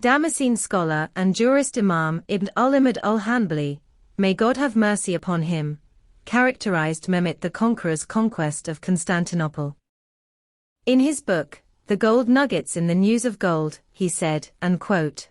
Damascene scholar and jurist Imam ibn al-Imad al-Hanbali, may God have mercy upon him, characterized Mehmet the Conqueror's conquest of Constantinople. In his book, The Gold Nuggets in the News of Gold, he said, and quote,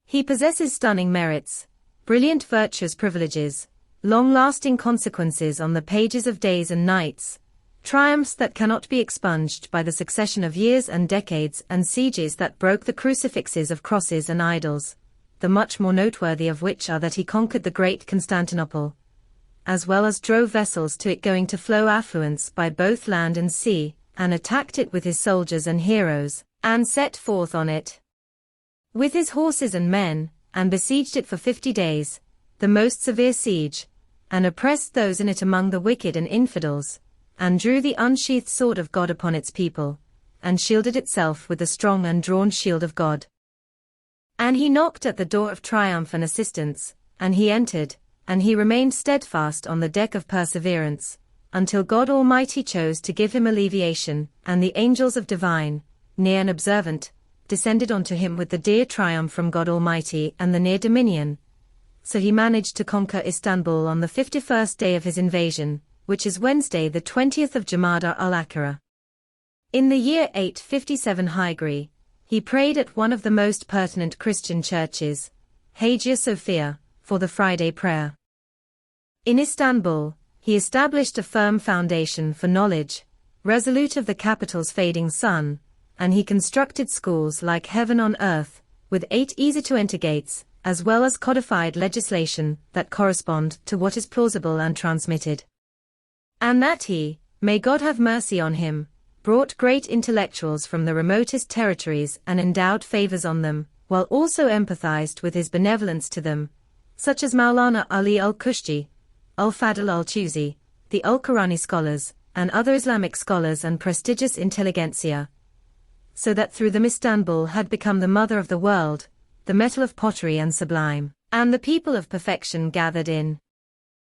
"He possesses stunning merits, brilliant virtuous privileges, long-lasting consequences on the pages of days and nights, triumphs that cannot be expunged by the succession of years and decades and sieges that broke the crucifixes of crosses and idols, the much more noteworthy of which are that he conquered the great Constantinople, as well as drove vessels to it going to flow affluence by both land and sea, and attacked it with his soldiers and heroes, and set forth on it with his horses and men, and besieged it for 50 days, the most severe siege, and oppressed those in it among the wicked and infidels, and drew the unsheathed sword of God upon its people, and shielded itself with the strong and drawn shield of God. And he knocked at the door of triumph and assistance, and he entered, and he remained steadfast on the deck of perseverance, until God Almighty chose to give him alleviation, and the angels of divine, near and observant, descended onto him with the dear triumph from God Almighty and the near dominion. So he managed to conquer Istanbul on the 51st day of his invasion, which is Wednesday the 20th of Jamada al-Akhira. In the year 857 Hijri, he prayed at one of the most pertinent Christian churches, Hagia Sophia, for the Friday prayer. In Istanbul, he established a firm foundation for knowledge, resolute of the capital's fading sun, and he constructed schools like heaven on earth, with 8 easy-to-enter gates, as well as codified legislation that correspond to what is plausible and transmitted. And that he, may God have mercy on him, brought great intellectuals from the remotest territories and endowed favors on them, while also empathized with his benevolence to them, such as Maulana Ali al-Kushji, al-Fadl al-Tusi, the al-Qurani scholars, and other Islamic scholars and prestigious intelligentsia, so that through them Istanbul had become the mother of the world, the metal of pottery and sublime, and the people of perfection gathered in